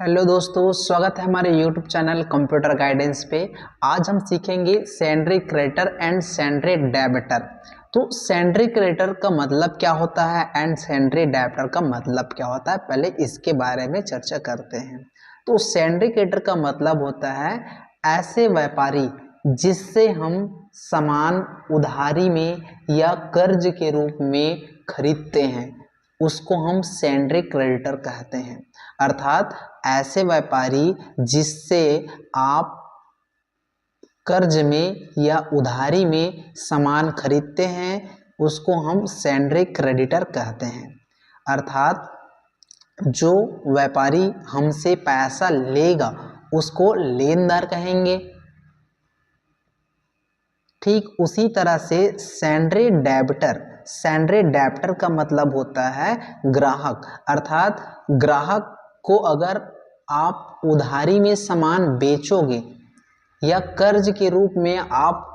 Hello दोस्तों, स्वागत है हमारे यूट्यूब चैनल कंप्यूटर गाइडेंस पे। आज हम सीखेंगे sundry creditor and sundry debtor. तो सेंड्री क्रेडिटर का मतलब क्या होता है एंड सेंड्री डेबिटर का मतलब क्या होता है, पहले इसके बारे में चर्चा करते हैं। तो सेंड्री क्रेडिटर का मतलब होता है ऐसे व्यापारी जिससे हम सामान उधारी में या कर्ज के रूप में खरीदते हैं, उसको हम सेंड्री क्रेडिटर कहते हैं। अर्थात ऐसे व्यापारी जिससे आप कर्ज में या उधारी में सामान खरीदते हैं, उसको हम सेंड्री क्रेडिटर कहते हैं। अर्थात जो व्यापारी हमसे पैसा लेगा उसको लेनदार कहेंगे। ठीक उसी तरह से सेंड्री डेबिटर का मतलब होता है ग्राहक। अर्थात ग्राहक को अगर आप उधारी में सामान बेचोगे या कर्ज के रूप में आप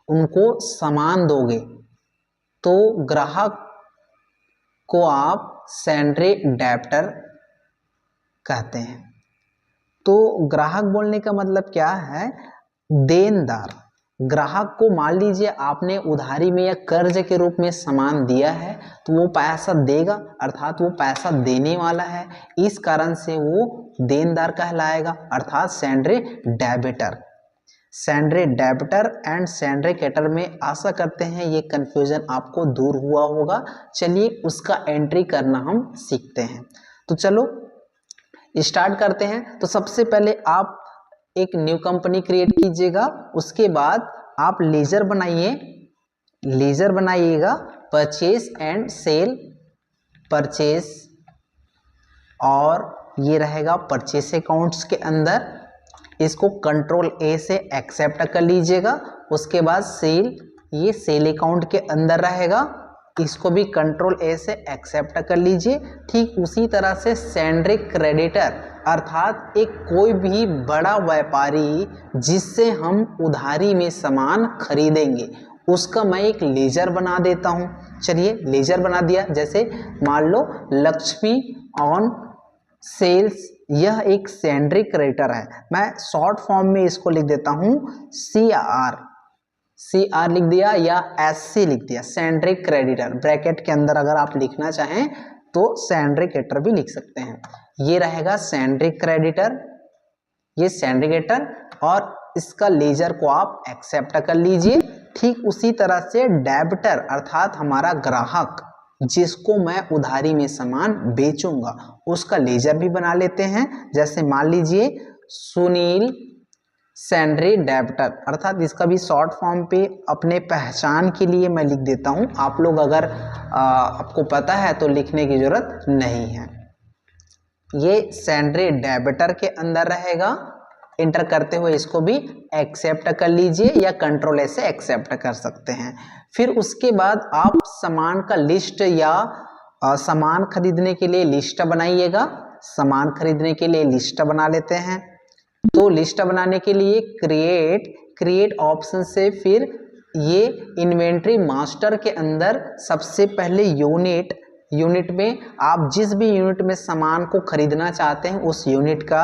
उनको सामान दोगे तो ग्राहक को आप सेंड्री डेबिटर कहते हैं। तो ग्राहक बोलने का मतलब क्या है? देनदार। ग्राहक को मान लीजिए आपने उधारी में या कर्ज के रूप में सामान दिया है तो वो पैसा देगा, अर्थात वो पैसा देने वाला है, इस कारण से वो देनदार कहलाएगा, अर्थात sundry debtor. Sundry debtor and sundry creditor में आशा करते हैं ये कंफ्यूजन आपको दूर हुआ होगा। चलिए उसका एंट्री करना हम सीखते हैं। तो चलो स्टार्ट करते हैं। तो सबसे पहले आप एक न्यू कंपनी क्रिएट कीजिएगा, उसके बाद आप लेजर बनाइएगा, परचेस एंड सेल, परचेस, और ये रहेगा परचेस अकाउंट्स के अंदर। इसको कंट्रोल ए से एक्सेप्ट कर लीजिएगा। उसके बाद सेल, ये सेल अकाउंट के अंदर रहेगा, इसको भी कंट्रोल ए से एक्सेप्ट कर लीजिए। ठीक उसी तरह से सेंड्री क्रेडिटर, अर्थात एक कोई भी बड़ा व्यापारी जिससे हम उधारी में सामान खरीदेंगे, उसका मैं एक लेजर बना देता हूं। चलिए लेजर बना दिया। जैसे मान लो लक्ष्मी ऑन सेल्स, यह एक सेंड्री क्रेडिटर है। मैं शॉर्ट फॉर्म में इसको लिख देता हूं CR लिख दिया या SC लिख दिया, सेंड्री क्रेडिटर। ब्रैकेट के अंदर अगर आप लिखना चाहें तो सेंड्री क्रेडिटर भी लिख सकते हैं। ये रहेगा सेंड्री क्रेडिटर, ये सेंड्री क्रेडिटर, और इसका लेजर को आप एक्सेप्ट कर लीजिए। ठीक उसी तरह से डेबिटर, अर्थात हमारा ग्राहक जिसको मैं उधारी में सामान बेचूंगा, उसका लेजर भी बना लेते हैं। जैसे मान लीजिए सुनील सेंड्री डेबिटर, अर्थात इसका भी शॉर्ट फॉर्म पे अपने पहचान के लिए मैं लिख देता हूं। आप लोग अगर आपको पता है तो लिखने की जरूरत नहीं है। ये सेंड्री डेबिटर के अंदर रहेगा। इंटर करते हुए इसको भी एक्सेप्ट कर लीजिए या कंट्रोल ए से एक्सेप्ट कर सकते हैं। फिर उसके बाद आप सामान का लिस्ट या सामान खरीदने के लिए लिस्ट बनाइएगा। सामान खरीदने के लिए लिस्ट बना लेते हैं। तो लिस्ट बनाने के लिए क्रिएट ऑप्शन से फिर ये इन्वेंट्री मास्टर के अंदर सबसे पहले यूनिट में आप जिस भी यूनिट में सामान को खरीदना चाहते हैं उस यूनिट का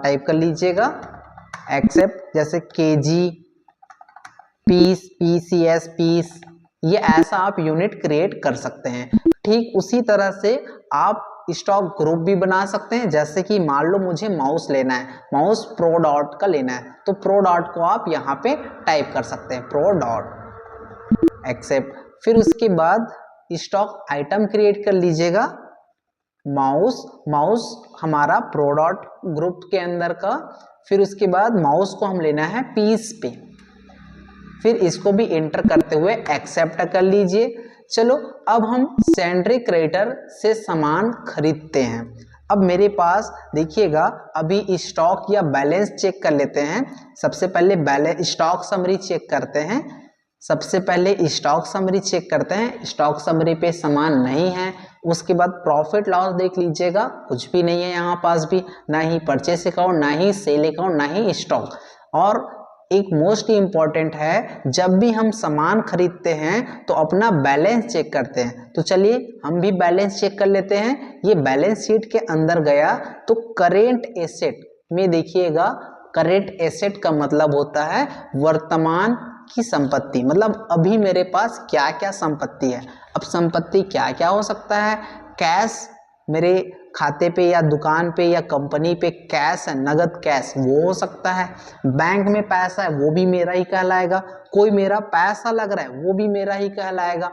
टाइप कर लीजिएगा, एक्सेप्ट। जैसे केजी, पीस, PCS, पीस, ये ऐसा आप यूनिट क्रिएट कर सकते हैं। ठीक उसी तरह से आप स्टॉक ग्रुप भी बना सकते हैं। जैसे कि मान लो मुझे माउस लेना है, माउस प्रो डॉट का लेना है, तो प्रो डॉट को आप यहाँ पे टाइप कर सकते हैं, प्रो डॉट, एक्सेप्ट। फिर उसके बाद स्टॉक आइटम क्रिएट कर लीजिएगा, माउस हमारा प्रो डॉट ग्रुप के अंदर का। फिर उसके बाद माउस को हम लेना है पीस पे, फिर इसको भी एंटर करते हुए एक्सेप्ट कर लीजिए। चलो अब हम सेंड्री क्रेडिटर से सामान खरीदते हैं। अब मेरे पास देखिएगा, अभी स्टॉक या बैलेंस चेक कर लेते हैं। सबसे पहले बैलेंस, स्टॉक समरी चेक करते हैं। सबसे पहले स्टॉक समरी चेक करते हैं। स्टॉक समरी पे सामान नहीं है। उसके बाद प्रॉफिट लॉस देख लीजिएगा, कुछ भी नहीं है यहाँ पास भी, ना ही परचेस अकाउंट, ना ही सेल अकाउंट, ना ही स्टॉक। और एक मोस्ट इम्पॉर्टेंट है, जब भी हम सामान खरीदते हैं तो अपना बैलेंस चेक करते हैं। तो चलिए हम भी बैलेंस चेक कर लेते हैं। ये बैलेंस शीट के अंदर गया तो करेंट एसेट में देखिएगा, करेंट एसेट का मतलब होता है वर्तमान की संपत्ति, मतलब अभी मेरे पास क्या क्या संपत्ति है। अब संपत्ति क्या क्या हो सकता है, कैश मेरे खाते पे या दुकान पे या कंपनी पे कैश है, नगद कैश, वो हो सकता है। बैंक में पैसा है, वो भी मेरा ही कहलाएगा। कोई मेरा पैसा लग रहा है, वो भी मेरा ही कहलाएगा।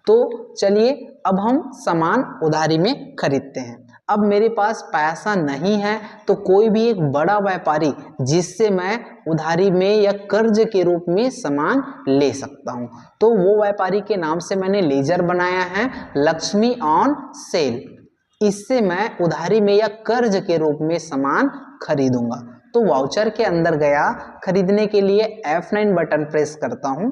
तो चलिए अब हम सामान उधारी में खरीदते हैं। अब मेरे पास पैसा नहीं है तो कोई भी एक बड़ा व्यापारी जिससे मैं उधारी में या कर्ज के रूप में सामान ले सकता हूं, तो वो व्यापारी के नाम से मैंने लेजर बनाया है, लक्ष्मी ऑन सेल। इससे मैं उधारी में या कर्ज के रूप में सामान खरीदूंगा। तो वाउचर के अंदर गया, खरीदने के लिए F9 बटन प्रेस करता हूं।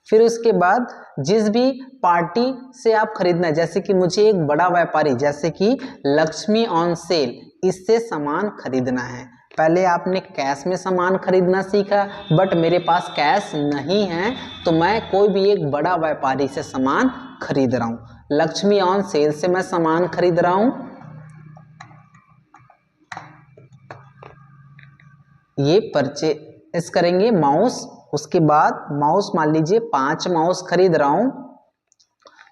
फिर उसके बाद जिस भी पार्टी से आप खरीदना है, जैसे कि मुझे एक बड़ा व्यापारी जैसे कि लक्ष्मी ऑन सेल, इससे सामान खरीदना है। पहले आपने कैश में सामान खरीदना सीखा, बट मेरे पास कैश नहीं है तो मैं कोई भी एक बड़ा व्यापारी से सामान खरीद रहा हूँ। लक्ष्मी ऑन सेल से मैं सामान खरीद रहा हूँ। ये परचेस करेंगे माउस। उसके बाद माउस मान लीजिए 5 माउस खरीद रहा हूं,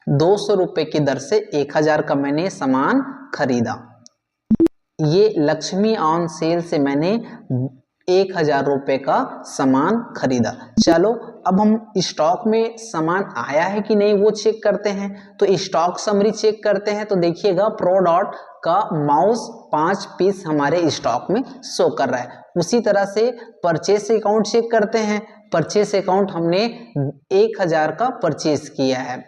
200 रुपए की दर से 1000 का मैंने सामान खरीदा। ये लक्ष्मी ऑन सेल से मैंने 1000 रुपए का सामान खरीदा। चलो अब हम स्टॉक में सामान आया है कि नहीं वो चेक करते हैं। तो स्टॉक समरी चेक करते हैं। तो देखिएगा प्रोडॉट का माउस 5 पीस हमारे स्टॉक में शो कर रहा है। उसी तरह से परचेस अकाउंट चेक करते हैं। परचेस अकाउंट हमने 1000 का परचेस किया है।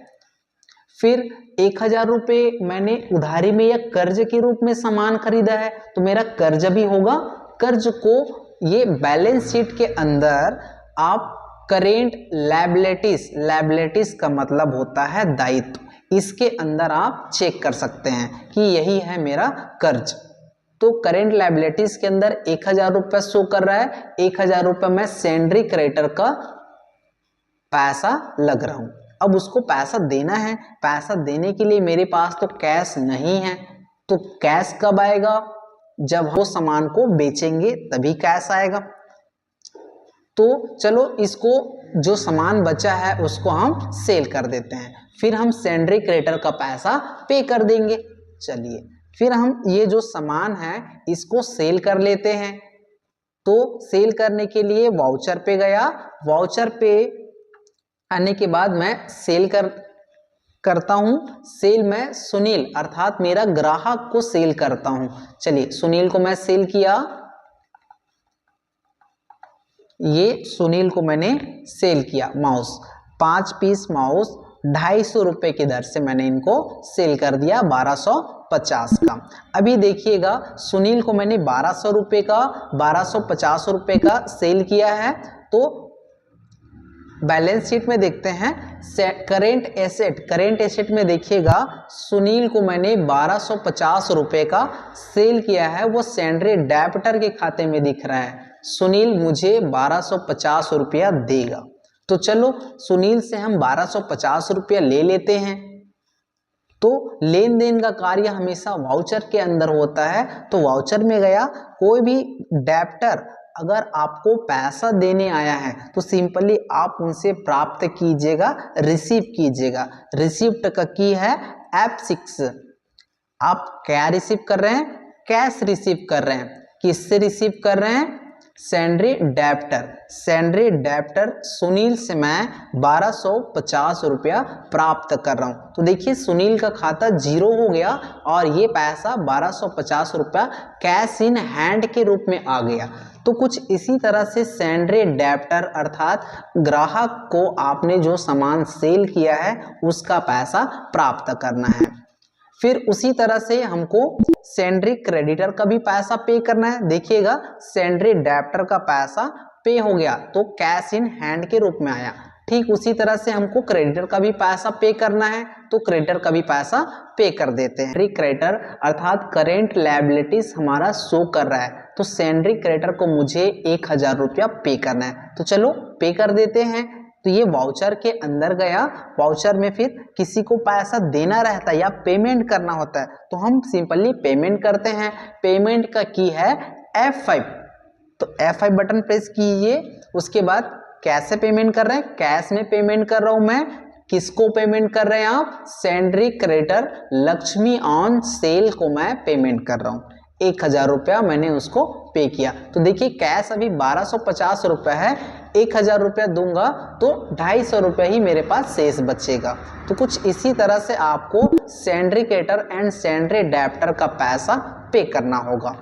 फिर 1000 रुपए मैंने उधारी में या कर्ज के रूप में सामान खरीदा है, तो मेरा कर्ज भी होगा। कर्ज को ये बैलेंस शीट के अंदर आप करेंट लायबिलिटीज, लायबिलिटीज का मतलब होता है दायित्व, इसके अंदर आप चेक कर सकते हैं कि यही है मेरा कर्ज। तो करेंट लायबिलिटीज के अंदर 1000 रुपये शो कर रहा है। 1000 रुपये में सैलरी क्रेडिटर का पैसा लग रहा हूं। अब उसको पैसा देना है। पैसा देने के लिए मेरे पास तो कैश नहीं है, तो कैश कब आएगा, जब वो सामान को बेचेंगे तभी कैश आएगा। तो चलो इसको जो सामान बचा है उसको हम सेल कर देते हैं, फिर हम सैलरी क्रेडिटर का पैसा पे कर देंगे। चलिए फिर हम ये जो सामान है इसको सेल कर लेते हैं। तो सेल करने के लिए वाउचर पे गया। वाउचर पे आने के बाद मैं सेल करता हूं। सेल में सुनील अर्थात मेरा ग्राहक को सेल करता हूं। चलिए सुनील को मैं सेल किया। ये सुनील को मैंने सेल किया माउस, 5 पीस माउस 250 रुपए की दर से मैंने इनको सेल कर दिया 1250 का। अभी देखिएगा सुनील को मैंने 1200 रुपए का 1250 रुपए का सेल किया है। तो बैलेंस शीट में देखते हैं करेंट एसेट, करेंट एसेट में देखिएगा सुनील को मैंने 1250 रुपए का सेल किया है, वो सैलरी डेबिटर के खाते में दिख रहा है। सुनील मुझे 1250 रुपया देगा। तो चलो सुनील से हम 1250 रुपया ले लेते हैं। तो लेन देन का कार्य हमेशा वाउचर के अंदर होता है। तो वाउचर में गया, कोई भी डेबिटर अगर आपको पैसा देने आया है तो सिंपली आप उनसे प्राप्त कीजिएगा, रिसीव कीजिएगा। रिसिप्ट का की है F6। आप क्या रिसीव कर रहे हैं, कैश रिसीव कर रहे हैं। किससे रिसीव कर रहे हैं, salary debtor. Salary debtor Sunil से मैं 1250 रुपया प्राप्त कर रहा हूं। तो देखिए सुनील का खाता 0 हो गया और ये पैसा 1250 रुपया कैश इन हैंड के रूप में आ गया। तो कुछ इसी तरह से सैलरी डेबिटर अर्थात ग्राहक को आपने जो सामान सेल किया है उसका पैसा प्राप्त करना है। फिर उसी तरह से हमको सैलरी क्रेडिटर का भी पैसा पे करना है। देखिएगा सैलरी डेबिटर का पैसा पे हो गया तो कैश इन हैंड के रूप में आया। ठीक उसी तरह से हमको क्रेडिटर का भी पैसा पे करना है, तो क्रेडिटर का भी पैसा पे कर देते हैं। सैलरी क्रेडिटर अर्थात करेंट लायबिलिटीज हमारा शो कर रहा है, तो सैलरी क्रेडिटर को मुझे 1000 रुपया पे करना है, तो चलो पे कर देते हैं। तो ये वाउचर के अंदर गया, वाउचर में फिर किसी को पैसा देना रहता है या पेमेंट करना होता है, तो हम सिंपली पेमेंट करते हैं। पेमेंट का की है F5, तो F5 बटन प्रेस कीजिए। उसके बाद कैसे पेमेंट कर रहे हैं, कैश में पेमेंट कर रहा हूं मैं। किसको पेमेंट कर रहे हैं आप, salary creditor Lakshmi on sale को मैं पेमेंट कर रहा हूं। 1000 रुपया मैंने उसको पे किया। तो देखिए कैश अभी 1250 रुपये है, 1000 रुपया दूंगा तो 250 रुपये ही मेरे पास शेष बचेगा। तो कुछ इसी तरह से आपको salary creditor and salary debtor का पैसा पे करना होगा।